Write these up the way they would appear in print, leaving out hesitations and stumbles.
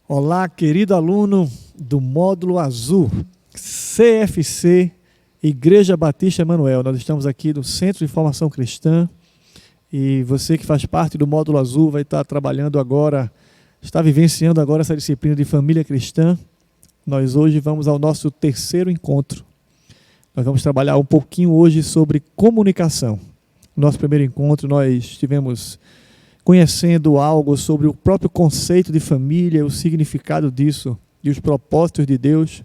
Olá, querido aluno do módulo azul, CFC, Igreja Batista Emanuel. Nós estamos aqui no Centro de Formação Cristã e você que faz parte do módulo azul vai estar trabalhando agora, está vivenciando agora essa disciplina de família cristã. Nós hoje vamos ao nosso terceiro encontro. Nós vamos trabalhar um pouquinho hoje sobre comunicação. No nosso primeiro encontro nós estivemos conhecendo algo sobre o próprio conceito de família, o significado disso e os propósitos de Deus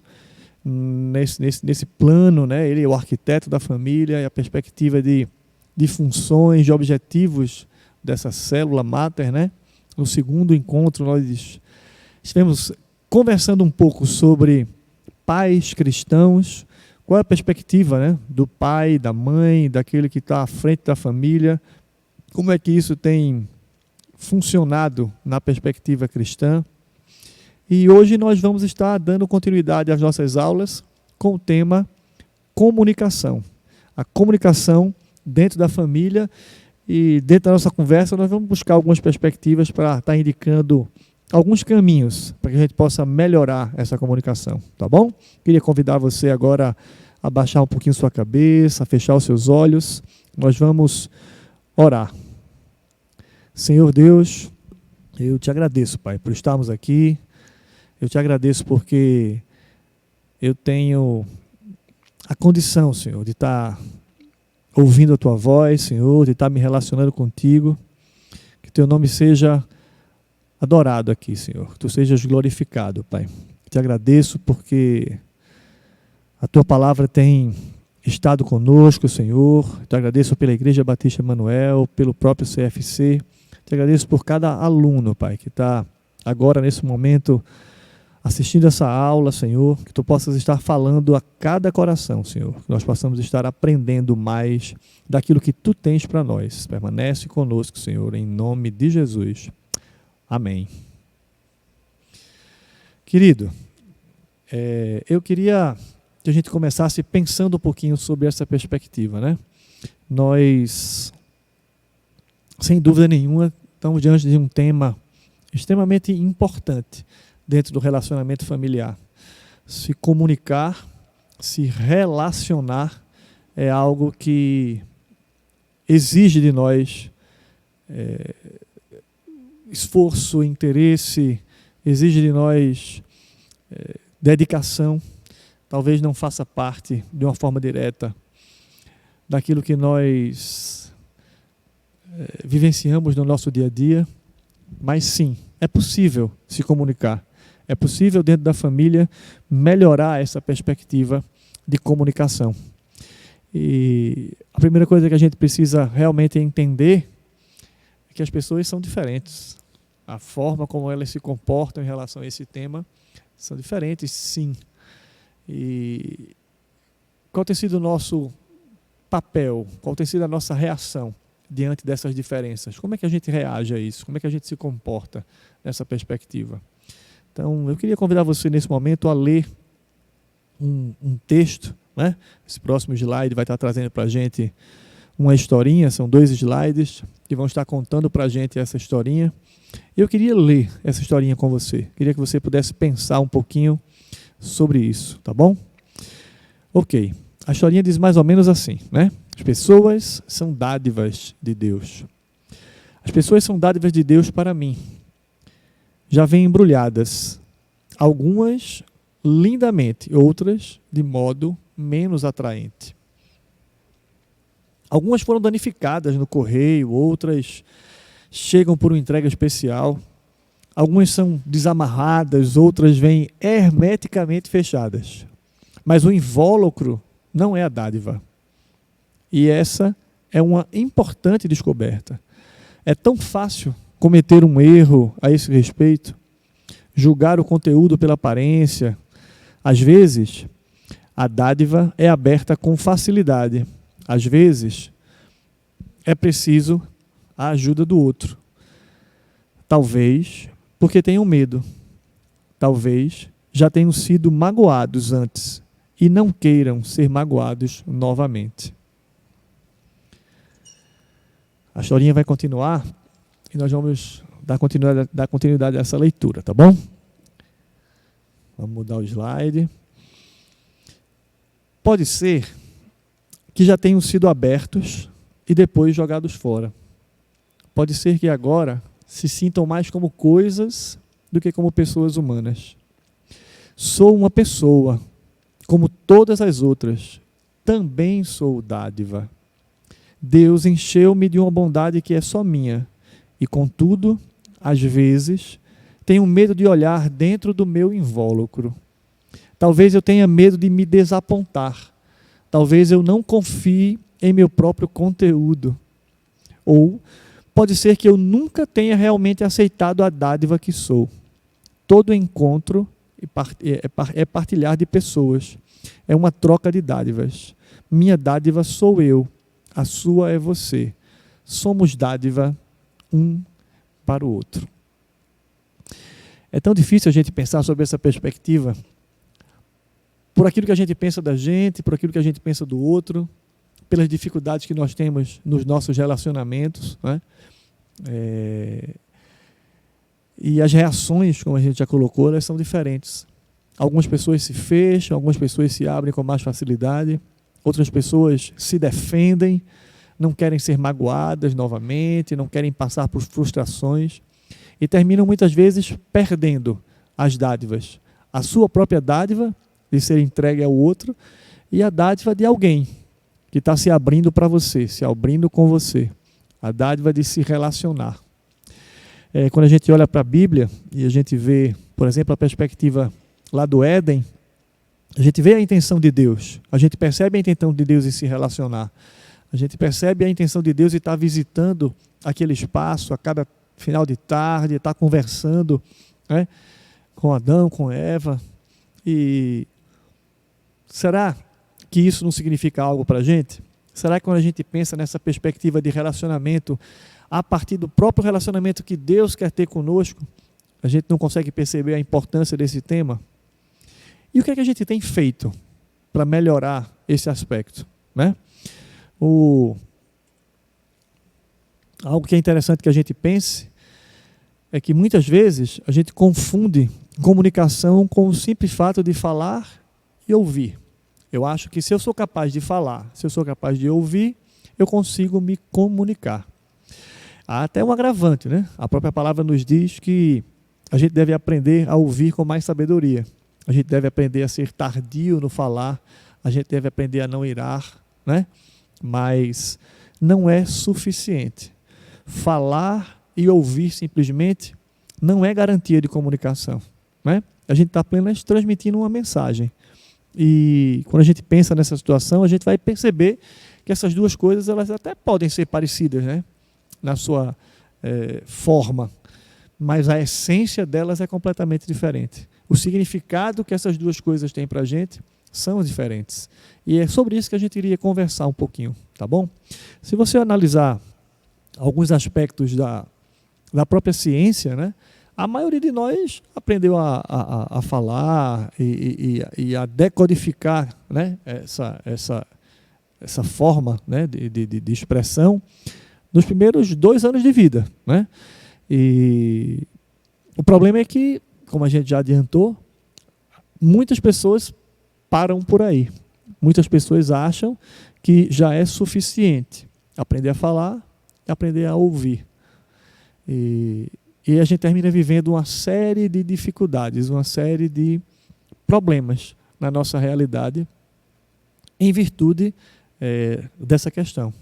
nesse plano, né? Ele é o arquiteto da família e a perspectiva de funções, de objetivos dessa célula máter, né? No segundo encontro nós estivemos conversando um pouco sobre pais cristãos, qual é a perspectiva, né? Do pai, da mãe, daquele que está à frente da família, como é que isso tem funcionado na perspectiva cristã. E hoje nós vamos estar dando continuidade às nossas aulas com o tema comunicação. A comunicação dentro da família, e dentro da nossa conversa nós vamos buscar algumas perspectivas para estar indicando alguns caminhos para que a gente possa melhorar essa comunicação, tá bom? Queria convidar você agora a baixar um pouquinho sua cabeça, a fechar os seus olhos. Nós vamos orar. Senhor Deus, eu te agradeço, Pai, por estarmos aqui. Eu te agradeço porque eu tenho a condição, Senhor, de estar ouvindo a Tua voz, Senhor, de estar me relacionando contigo. Que Teu nome seja adorado aqui, Senhor. Que Tu sejas glorificado, Pai. Te agradeço porque a Tua palavra tem estado conosco, Senhor. Te agradeço pela Igreja Batista Emanuel, pelo próprio CFC. Te agradeço por cada aluno, Pai, que está agora, nesse momento, assistindo essa aula, Senhor, que Tu possas estar falando a cada coração, Senhor, que nós possamos estar aprendendo mais daquilo que Tu tens para nós. Permanece conosco, Senhor, em nome de Jesus. Amém. Querido, eu queria que a gente começasse pensando um pouquinho sobre essa perspectiva, né? Nós, sem dúvida nenhuma, estamos diante de um tema extremamente importante dentro do relacionamento familiar. Se comunicar, se relacionar é algo que exige de nós esforço, interesse, exige de nós dedicação. Talvez não faça parte de uma forma direta daquilo que nós vivenciamos no nosso dia a dia, mas sim, é possível se comunicar. É possível, dentro da família, melhorar essa perspectiva de comunicação. E a primeira coisa que a gente precisa realmente entender é que as pessoas são diferentes. A forma como elas se comportam em relação a esse tema são diferentes, sim. E qual tem sido o nosso papel? Qual tem sido a nossa reação diante dessas diferenças? Como é que a gente reage a isso? Como é que a gente se comporta nessa perspectiva? Então, eu queria convidar você nesse momento a ler um texto, né? Esse próximo slide vai estar trazendo para a gente uma historinha, são 2 slides que vão estar contando para a gente essa historinha. Eu queria ler essa historinha com você. Queria que você pudesse pensar um pouquinho sobre isso, tá bom? Ok, a historinha diz mais ou menos assim, né? As pessoas são dádivas de Deus. As pessoas são dádivas de Deus para mim. Já vêm embrulhadas, algumas lindamente, outras de modo menos atraente. Algumas foram danificadas no correio, outras chegam por uma entrega especial. Algumas são desamarradas, outras vêm hermeticamente fechadas. Mas o invólucro não é a dádiva. E essa é uma importante descoberta. É tão fácil cometer um erro a esse respeito, julgar o conteúdo pela aparência. Às vezes, a dádiva é aberta com facilidade. Às vezes, é preciso a ajuda do outro. Talvez porque tenham medo. Talvez já tenham sido magoados antes e não queiram ser magoados novamente. A historinha vai continuar e nós vamos dar continuidade a essa leitura, tá bom? Vamos mudar o slide. Pode ser que já tenham sido abertos e depois jogados fora. Pode ser que agora se sintam mais como coisas do que como pessoas humanas. Sou uma pessoa, como todas as outras. Também sou dádiva. Deus encheu-me de uma bondade que é só minha. E, contudo, às vezes, tenho medo de olhar dentro do meu invólucro. Talvez eu tenha medo de me desapontar. Talvez eu não confie em meu próprio conteúdo. Ou pode ser que eu nunca tenha realmente aceitado a dádiva que sou. Todo encontro é partilhar de pessoas. É uma troca de dádivas. Minha dádiva sou eu. A sua é você. Somos dádiva um para o outro. É tão difícil a gente pensar sobre essa perspectiva por aquilo que a gente pensa da gente, por aquilo que a gente pensa do outro, pelas dificuldades que nós temos nos nossos relacionamentos, né? E as reações, como a gente já colocou, elas são diferentes. Algumas pessoas se fecham, algumas pessoas se abrem com mais facilidade, outras pessoas se defendem, não querem ser magoadas novamente, não querem passar por frustrações e terminam muitas vezes perdendo as dádivas. A sua própria dádiva de ser entregue ao outro e a dádiva de alguém que está se abrindo para você, se abrindo com você. A dádiva de se relacionar. Quando a gente olha para a Bíblia e a gente vê, por exemplo, a perspectiva lá do Éden, a gente vê a intenção de Deus, a gente percebe a intenção de Deus em se relacionar, a gente percebe a intenção de Deus em estar visitando aquele espaço a cada final de tarde, estar conversando, né, com Adão, com Eva. E será que isso não significa algo para a gente? Será que quando a gente pensa nessa perspectiva de relacionamento, a partir do próprio relacionamento que Deus quer ter conosco, a gente não consegue perceber a importância desse tema? E o que é que a gente tem feito para melhorar esse aspecto, né? Algo que é interessante que a gente pense é que muitas vezes a gente confunde comunicação com o simples fato de falar e ouvir. Eu acho que se eu sou capaz de falar, se eu sou capaz de ouvir, eu consigo me comunicar. Há até um agravante, né? A própria palavra nos diz que a gente deve aprender a ouvir com mais sabedoria. A gente deve aprender a ser tardio no falar, a gente deve aprender a não irar, né? Mas não é suficiente. Falar e ouvir simplesmente não é garantia de comunicação, né? A gente está apenas transmitindo uma mensagem. E quando a gente pensa nessa situação, a gente vai perceber que essas duas coisas elas até podem ser parecidas, né? Na sua forma, mas a essência delas é completamente diferente. O significado que essas duas coisas têm para a gente são diferentes. E é sobre isso que a gente iria conversar um pouquinho, tá bom? Se você analisar alguns aspectos da própria ciência, né, a maioria de nós aprendeu a falar e a decodificar, né, essa forma, né, de expressão nos primeiros 2 anos de vida, né? E o problema é que, como a gente já adiantou, muitas pessoas param por aí. Muitas pessoas acham que já é suficiente aprender a falar e aprender a ouvir. E a gente termina vivendo uma série de dificuldades, uma série de problemas na nossa realidade em virtude dessa questão.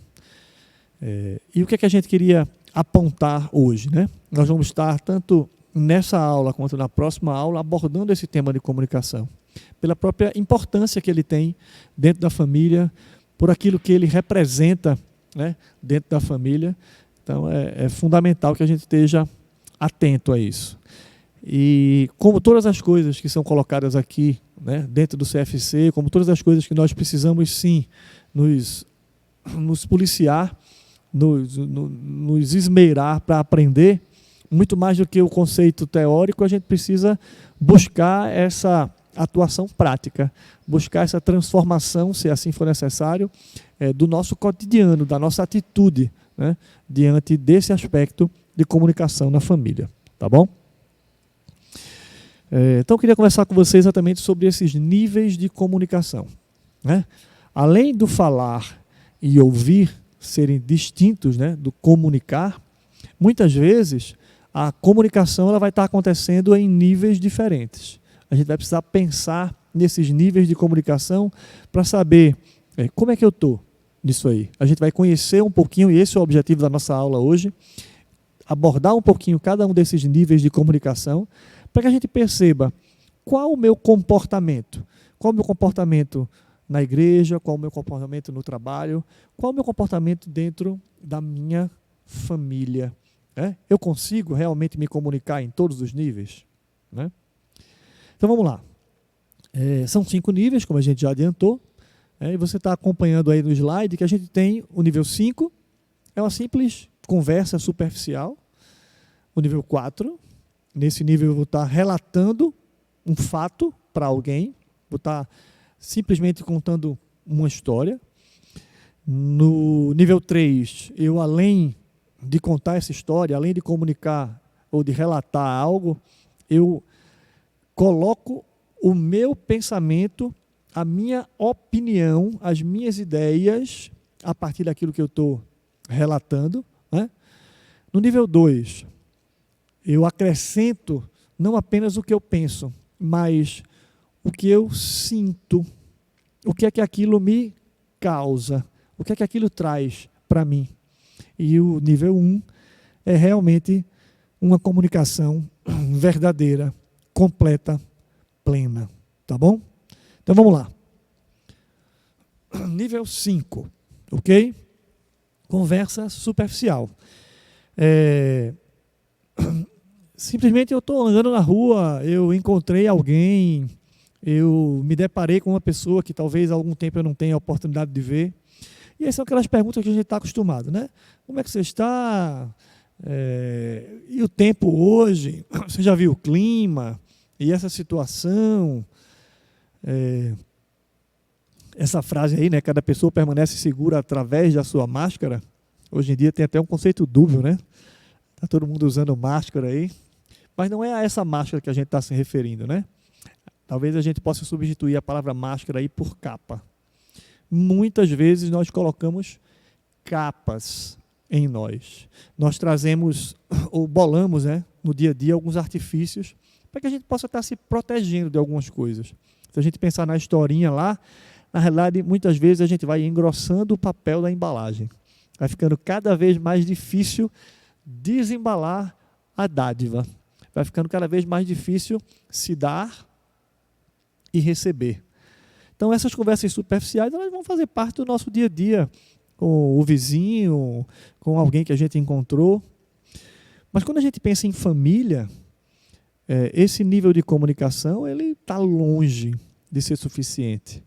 E o que é que a gente queria apontar hoje, né? Nós vamos estar tanto nessa aula quanto na próxima aula abordando esse tema de comunicação, pela própria importância que ele tem dentro da família, por aquilo que ele representa, né, dentro da família. Então é fundamental que a gente esteja atento a isso. E como todas as coisas que são colocadas aqui, né, dentro do CFC, como todas as coisas que nós precisamos sim nos policiar, nos esmerar para aprender, muito mais do que o conceito teórico, a gente precisa buscar essa atuação prática, buscar essa transformação, se assim for necessário, do nosso cotidiano, da nossa atitude, né, diante desse aspecto de comunicação na família. Tá bom? Então eu queria conversar com vocês exatamente sobre esses níveis de comunicação, né? Além do falar e ouvir serem distintos, né, do comunicar, muitas vezes a comunicação ela vai estar acontecendo em níveis diferentes. A gente vai precisar pensar nesses níveis de comunicação para saber como é que eu estou nisso aí. A gente vai conhecer um pouquinho, e esse é o objetivo da nossa aula hoje, abordar um pouquinho cada um desses níveis de comunicação, para que a gente perceba qual o meu comportamento, qual o meu comportamento na igreja, qual o meu comportamento no trabalho, qual o meu comportamento dentro da minha família. Eu consigo realmente me comunicar em todos os níveis? Né? Então vamos lá. São 5 níveis, como a gente já adiantou. E você está acompanhando aí no slide que a gente tem o nível 5, é uma simples conversa superficial. O nível 4, nesse nível eu vou estar relatando um fato para alguém, vou estar simplesmente contando uma história. No nível 3, eu além de contar essa história, além de comunicar ou de relatar algo, eu coloco o meu pensamento, a minha opinião, as minhas ideias a partir daquilo que eu estou relatando. Né? No nível 2, eu acrescento não apenas o que eu penso, mas o que eu sinto, o que é que aquilo me causa, o que é que aquilo traz para mim. E o nível 1 é realmente uma comunicação verdadeira, completa, plena. Tá bom? Então vamos lá. Nível 5, ok? Conversa superficial. Simplesmente eu estou andando na rua, eu encontrei alguém, eu me deparei com uma pessoa que talvez há algum tempo eu não tenha a oportunidade de ver. E essas são aquelas perguntas que a gente está acostumado, né? Como é que você está? E o tempo hoje? Você já viu o clima? E essa situação? Essa frase aí, né? Cada pessoa permanece segura através da sua máscara. Hoje em dia tem até um conceito dúbio, né? Está todo mundo usando máscara aí. Mas não é a essa máscara que a gente está se referindo, né? Talvez a gente possa substituir a palavra máscara aí por capa. Muitas vezes nós colocamos capas em nós. Nós trazemos ou bolamos, né, no dia a dia alguns artifícios para que a gente possa estar se protegendo de algumas coisas. Se a gente pensar na historinha lá, na realidade, muitas vezes a gente vai engrossando o papel da embalagem. Vai ficando cada vez mais difícil desembalar a dádiva. Vai ficando cada vez mais difícil se dar e receber. Então, essas conversas superficiais elas vão fazer parte do nosso dia a dia, com o vizinho, com alguém que a gente encontrou. Mas quando a gente pensa em família, esse nível de comunicação ele está longe de ser suficiente.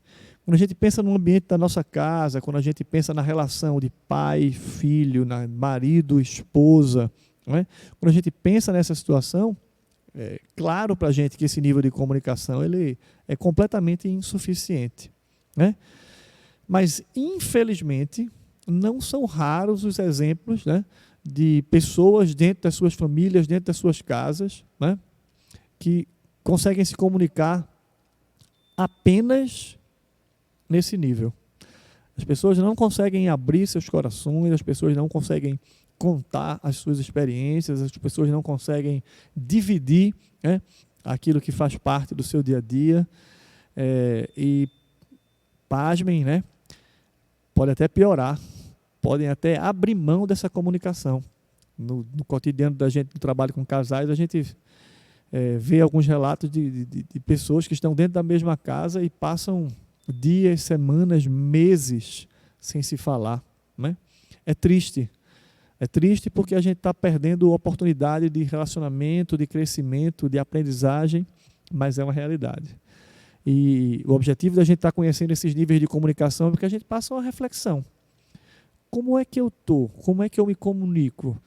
Quando a gente pensa no ambiente da nossa casa, quando a gente pensa na relação de pai, filho, marido, esposa, né? Quando a gente pensa nessa situação, é claro para a gente que esse nível de comunicação ele é completamente insuficiente, né? Mas, infelizmente, não são raros os exemplos, né, de pessoas dentro das suas famílias, dentro das suas casas, né, que conseguem se comunicar apenas nesse nível. As pessoas não conseguem abrir seus corações, as pessoas não conseguem contar as suas experiências, as pessoas não conseguem dividir, né, aquilo que faz parte do seu dia a dia. E, pasmem, né, pode até piorar, podem até abrir mão dessa comunicação. No cotidiano da gente, no trabalho com casais, a gente vê alguns relatos de pessoas que estão dentro da mesma casa e passam dias, semanas, meses sem se falar, né? É triste. É triste porque a gente está perdendo oportunidade de relacionamento, de crescimento, de aprendizagem, mas é uma realidade. E o objetivo da gente estar conhecendo esses níveis de comunicação é porque a gente passa uma reflexão. Como é que eu estou? Como é que eu me comunico?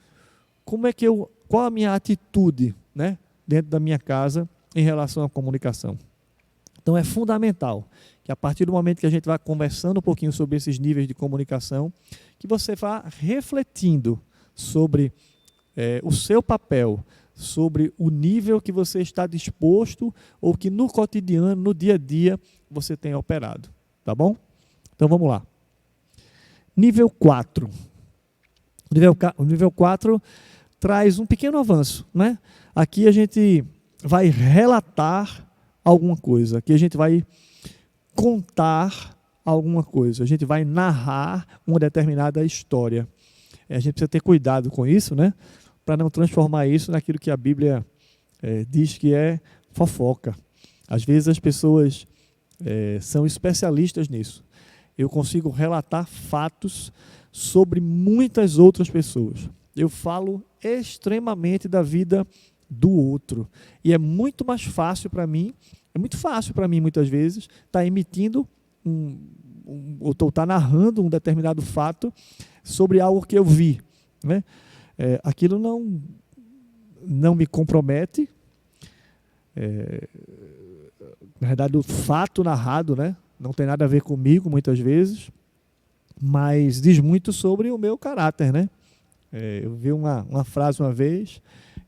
Qual a minha atitude, né, dentro da minha casa em relação à comunicação? Então é fundamental que a partir do momento que a gente vai conversando um pouquinho sobre esses níveis de comunicação, que você vá refletindo sobre o seu papel sobre o nível que você está disposto ou que no cotidiano, no dia a dia, você tem operado. Tá bom? Então vamos lá. Nível 4. O nível 4 traz um pequeno avanço, né? Aqui a gente vai relatar alguma coisa, aqui a gente vai contar alguma coisa, a gente vai narrar uma determinada história. A gente precisa ter cuidado com isso, né? Para não transformar isso naquilo que a Bíblia diz que é fofoca. Às vezes as pessoas são especialistas nisso. Eu consigo relatar fatos sobre muitas outras pessoas. Eu falo extremamente da vida do outro. E é muito mais fácil para mim, muitas vezes, estar emitindo ou estar narrando um determinado fato sobre algo que eu vi, né? Aquilo não me compromete. Na verdade, o fato narrado, né, não tem nada a ver comigo, muitas vezes, mas diz muito sobre o meu caráter, né? Eu vi uma frase uma vez,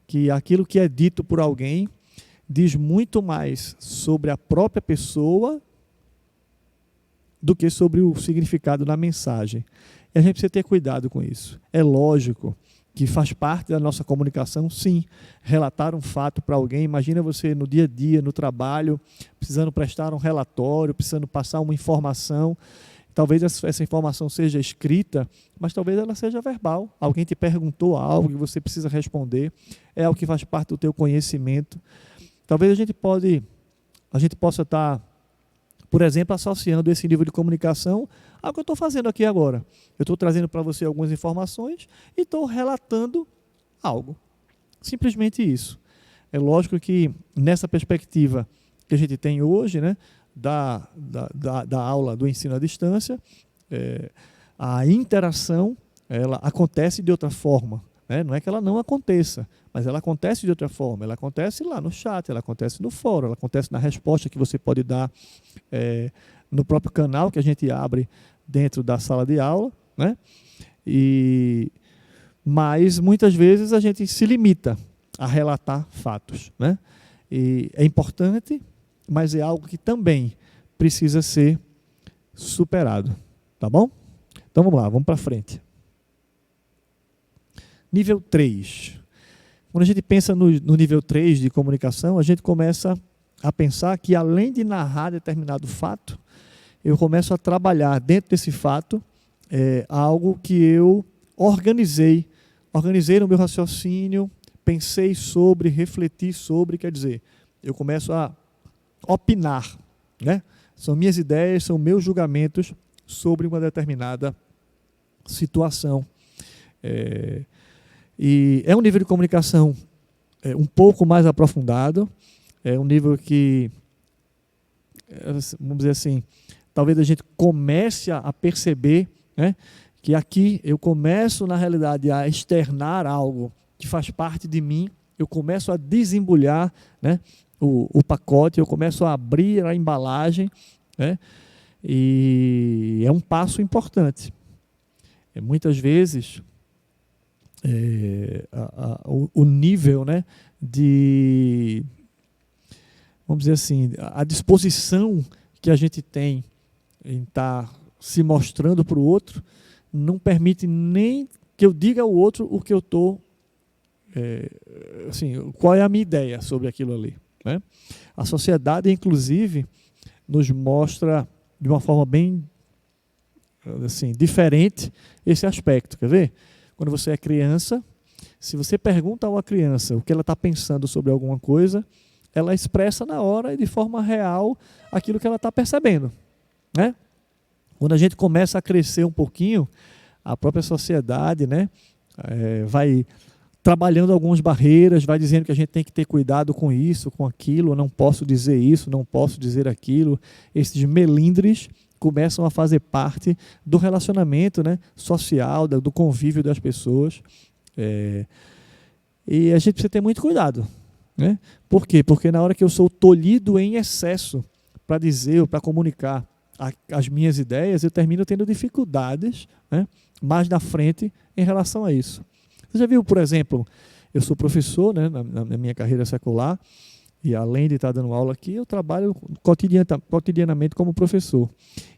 que aquilo que é dito por alguém diz muito mais sobre a própria pessoa do que sobre o significado da mensagem. E a gente precisa ter cuidado com isso. É lógico que faz parte da nossa comunicação, sim, relatar um fato para alguém. Imagina você no dia a dia, no trabalho, precisando prestar um relatório, precisando passar uma informação. Talvez essa informação seja escrita, mas talvez ela seja verbal. Alguém te perguntou algo que você precisa responder, é algo que faz parte do teu conhecimento. Talvez a gente possa estar, por exemplo, associando esse nível de comunicação ao que eu estou fazendo aqui agora. Eu estou trazendo para você algumas informações e estou relatando algo. Simplesmente isso. É lógico que nessa perspectiva que a gente tem hoje, né, da aula do ensino à distância, a interação ela acontece de outra forma. Não é que ela não aconteça, mas ela acontece de outra forma. Ela acontece lá no chat, ela acontece no fórum, ela acontece na resposta que você pode dar no próprio canal que a gente abre dentro da sala de aula, né? Mas muitas vezes a gente se limita a relatar fatos, né? E é importante, mas é algo que também precisa ser superado, tá bom? Então vamos lá, vamos para frente. Nível 3. Quando a gente pensa no nível 3 de comunicação, a gente começa a pensar que além de narrar determinado fato, eu começo a trabalhar dentro desse fato algo que eu organizei no meu raciocínio, pensei sobre, refleti sobre, quer dizer, eu começo a opinar, né? São minhas ideias, são meus julgamentos sobre uma determinada situação. E é um nível de comunicação um pouco mais aprofundado, é um nível que, vamos dizer assim, talvez a gente comece a perceber, né, que aqui eu começo, na realidade, a externar algo que faz parte de mim, eu começo a desembrulhar, né, o pacote, eu começo a abrir a embalagem, né, e é um passo importante. Muitas vezes, o nível, né, vamos dizer assim, a disposição que a gente tem em estar se mostrando para o outro, não permite nem que eu diga ao outro o que eu estou, assim, qual é a minha ideia sobre aquilo ali, né? A sociedade, inclusive, nos mostra de uma forma bem assim, diferente esse aspecto. Quer ver? Quando você é criança, se você pergunta a uma criança o que ela está pensando sobre alguma coisa, ela expressa na hora e de forma real aquilo que ela está percebendo, né? Quando a gente começa a crescer um pouquinho, a própria sociedade, né, vai trabalhando algumas barreiras, vai dizendo que a gente tem que ter cuidado com isso, com aquilo, eu não posso dizer isso, não posso dizer aquilo. Esses melindres começam a fazer parte do relacionamento, né, social, do convívio das pessoas. E a gente precisa ter muito cuidado, né? Por quê? Porque na hora que eu sou tolhido em excesso para dizer ou para comunicar as minhas ideias, eu termino tendo dificuldades, né, mais na frente em relação a isso. Você já viu, por exemplo, eu sou professor, né, na minha carreira secular, e além de estar dando aula aqui, eu trabalho cotidianamente como professor.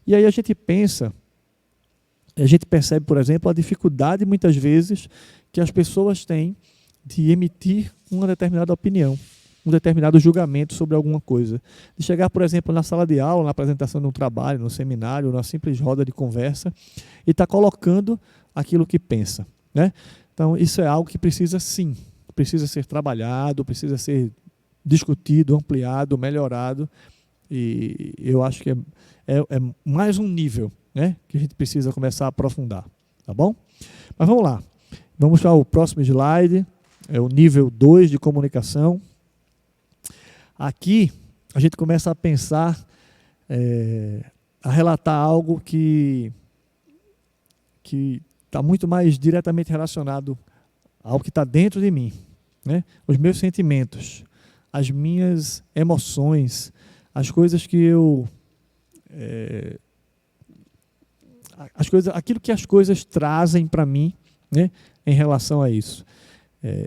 E aí a gente percebe, por exemplo, a dificuldade muitas vezes que as pessoas têm de emitir uma determinada opinião, um determinado julgamento sobre alguma coisa. De chegar, por exemplo, na sala de aula, na apresentação de um trabalho, no seminário, numa simples roda de conversa, e estar colocando aquilo que pensa, né? Então, isso é algo que precisa ser trabalhado, precisa ser discutido, ampliado, melhorado, e eu acho que é mais um nível, né, que a gente precisa começar a aprofundar, tá bom? Mas vamos lá, vamos para o próximo slide, é o nível 2 de comunicação. Aqui a gente começa a pensar, a relatar algo que está muito mais diretamente relacionado ao que está dentro de mim, né? Os meus sentimentos, as minhas emoções, as coisas que eu... aquilo que as coisas trazem para mim, né, em relação a isso.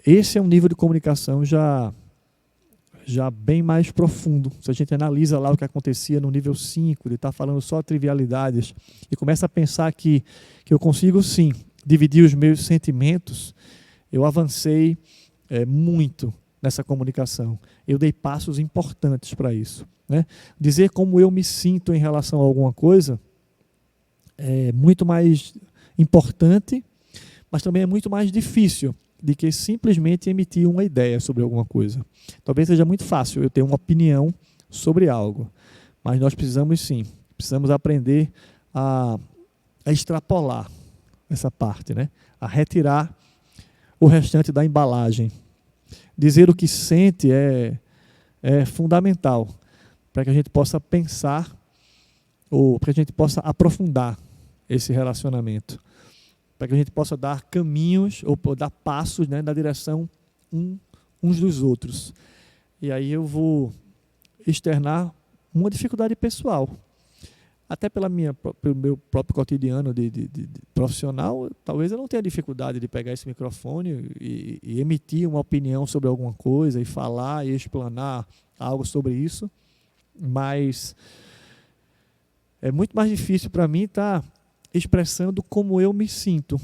Esse é um nível de comunicação já bem mais profundo. Se a gente analisa lá o que acontecia no nível 5, de estar falando só trivialidades, e começa a pensar que eu consigo sim dividir os meus sentimentos, eu avancei muito nessa comunicação. Eu dei passos importantes para isso, né? Dizer como eu me sinto em relação a alguma coisa é muito mais importante, mas também é muito mais difícil de que simplesmente emitir uma ideia sobre alguma coisa. Talvez seja muito fácil eu ter uma opinião sobre algo, mas nós precisamos aprender a extrapolar essa parte, né? A retirar o restante da embalagem. Dizer o que sente é fundamental para que a gente possa pensar ou para que a gente possa aprofundar esse relacionamento, para que a gente possa dar caminhos ou dar passos, né, na direção uns dos outros. E aí eu vou externar uma dificuldade pessoal, até pelo meu próprio cotidiano de profissional. Talvez eu não tenha dificuldade de pegar esse microfone e emitir uma opinião sobre alguma coisa, e falar e explanar algo sobre isso, mas é muito mais difícil para mim estar expressando como eu me sinto,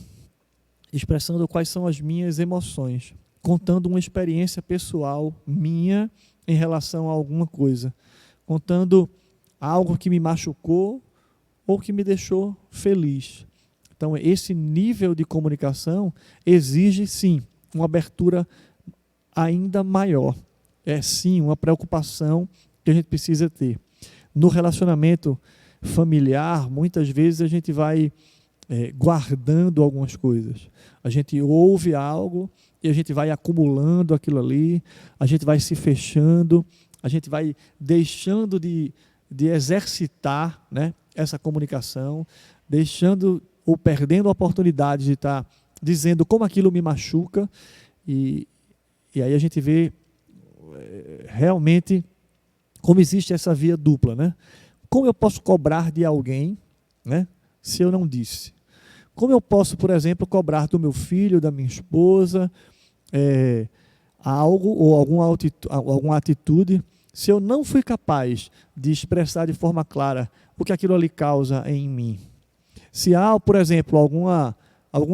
expressando quais são as minhas emoções, contando uma experiência pessoal minha em relação a alguma coisa, contando algo que me machucou ou que me deixou feliz. Então, esse nível de comunicação exige, sim, uma abertura ainda maior. É, sim, uma preocupação que a gente precisa ter. No relacionamento familiar, muitas vezes a gente vai guardando algumas coisas. A gente ouve algo e a gente vai acumulando aquilo ali, a gente vai se fechando, a gente vai deixando de exercitar, né, essa comunicação, deixando ou perdendo a oportunidade de estar dizendo como aquilo me machuca, e aí a gente vê realmente como existe essa via dupla, né? Como eu posso cobrar de alguém, né, se eu não disse? Como eu posso, por exemplo, cobrar do meu filho, da minha esposa, algo ou alguma atitude, se eu não fui capaz de expressar de forma clara o que aquilo ali causa em mim? Se há, por exemplo, alguma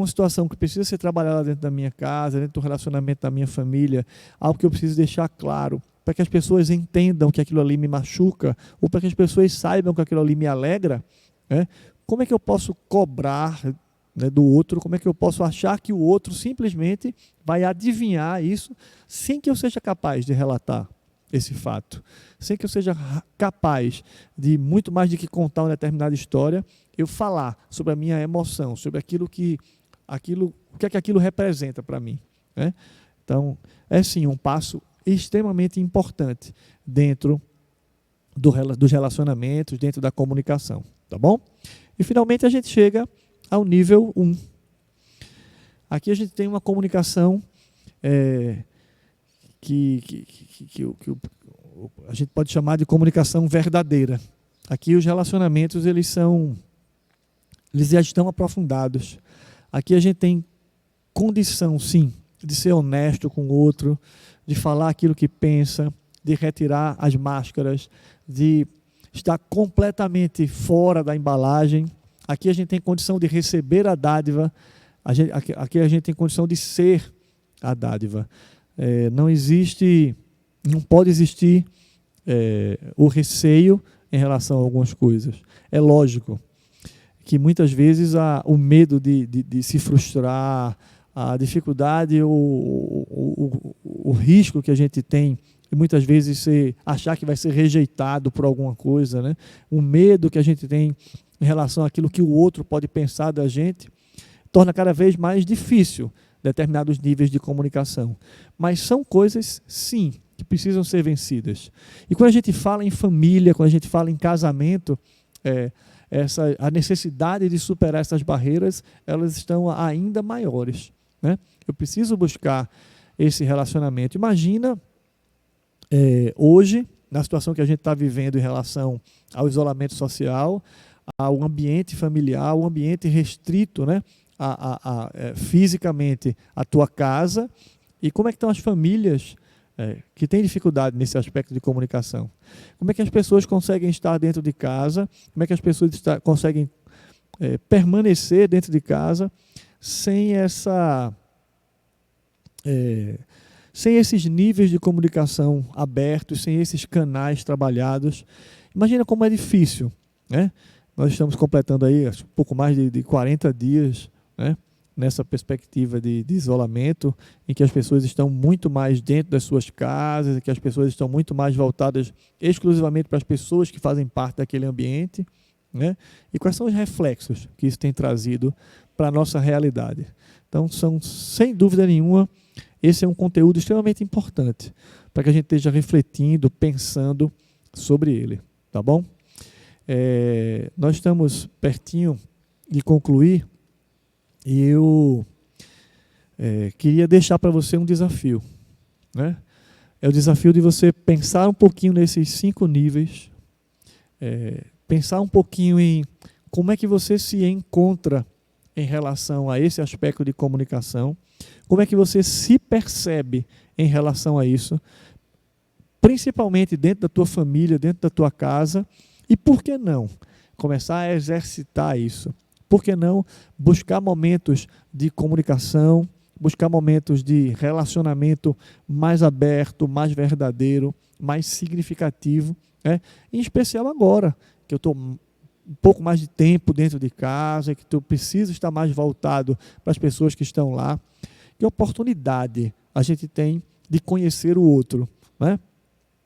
situação que precisa ser trabalhada dentro da minha casa, dentro do relacionamento da minha família, algo que eu preciso deixar claro, para que as pessoas entendam que aquilo ali me machuca, ou para que as pessoas saibam que aquilo ali me alegra, né? Como é que eu posso cobrar, né, do outro? Como é que eu posso achar que o outro simplesmente vai adivinhar isso sem que eu seja capaz de relatar esse fato, sem que eu seja capaz de, muito mais do que contar uma determinada história, eu falar sobre a minha emoção, sobre o que é que aquilo representa para mim, né? Então, sim um passo extremamente importante dentro dos relacionamentos, dentro da comunicação, tá bom? E finalmente a gente chega ao nível 1. Aqui a gente tem uma comunicação que a gente pode chamar de comunicação verdadeira. Aqui os relacionamentos eles já estão aprofundados. Aqui a gente tem condição, sim, de ser honesto com o outro, de falar aquilo que pensa, de retirar as máscaras, de estar completamente fora da embalagem. Aqui a gente tem condição de receber a dádiva, aqui a gente tem condição de ser a dádiva. Não pode existir o receio em relação a algumas coisas. É lógico que muitas vezes o medo de se frustrar, a dificuldade, o risco que a gente tem, e muitas vezes achar que vai ser rejeitado por alguma coisa, né? O medo que a gente tem em relação àquilo que o outro pode pensar da gente, torna cada vez mais difícil determinados níveis de comunicação. Mas são coisas, sim, que precisam ser vencidas. E quando a gente fala em família, quando a gente fala em casamento, a necessidade de superar essas barreiras, elas estão ainda maiores, né? Eu preciso buscar esse relacionamento. Imagina hoje, na situação que a gente está vivendo em relação ao isolamento social, ao ambiente familiar, ao ambiente restrito, né? Fisicamente a tua casa, e como é que estão as famílias que têm dificuldade nesse aspecto de comunicação? Como é que as pessoas conseguem estar dentro de casa? Como é que as pessoas conseguem permanecer dentro de casa sem esses níveis de comunicação abertos, sem esses canais trabalhados? Imagina como é difícil, né? Nós estamos completando aí um pouco mais de 40 dias, né, nessa perspectiva de isolamento, em que as pessoas estão muito mais dentro das suas casas, em que as pessoas estão muito mais voltadas exclusivamente para as pessoas que fazem parte daquele ambiente, né? E quais são os reflexos que isso tem trazido para a nossa realidade? Então, sem dúvida nenhuma, esse é um conteúdo extremamente importante para que a gente esteja refletindo, pensando sobre ele, tá bom? Nós estamos pertinho de concluir, e eu queria deixar para você um desafio, né? É o desafio de você pensar um pouquinho nesses 5 níveis, pensar um pouquinho em como é que você se encontra em relação a esse aspecto de comunicação, como é que você se percebe em relação a isso, principalmente dentro da tua família, dentro da tua casa, e por que não começar a exercitar isso? Por que não buscar momentos de comunicação, buscar momentos de relacionamento mais aberto, mais verdadeiro, mais significativo, né? Em especial agora, que eu estou um pouco mais de tempo dentro de casa, que eu preciso estar mais voltado para as pessoas que estão lá. Que oportunidade a gente tem de conhecer o outro, né?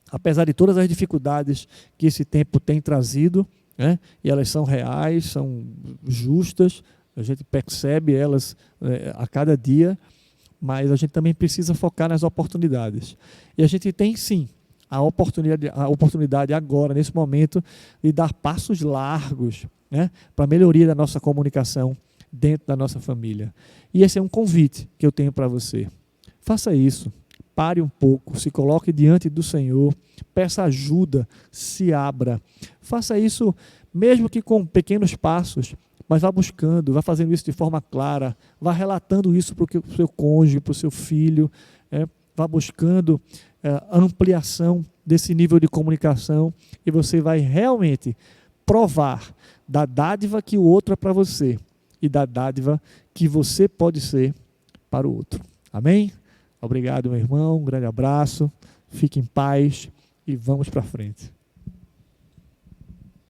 Apesar de todas as dificuldades que esse tempo tem trazido, né? E elas são reais, são justas, a gente percebe elas a cada dia, mas a gente também precisa focar nas oportunidades. E a gente tem sim a oportunidade agora, nesse momento, de dar passos largos, né, para a melhoria da nossa comunicação dentro da nossa família. E esse é um convite que eu tenho para você. Faça isso. Pare um pouco, se coloque diante do Senhor, peça ajuda, se abra. Faça isso mesmo que com pequenos passos, mas vá buscando, vá fazendo isso de forma clara, vá relatando isso para o seu cônjuge, para o seu filho, vá buscando a ampliação desse nível de comunicação, e você vai realmente provar da dádiva que o outro é para você e da dádiva que você pode ser para o outro. Amém? Obrigado, meu irmão, um grande abraço, fique em paz e vamos para frente.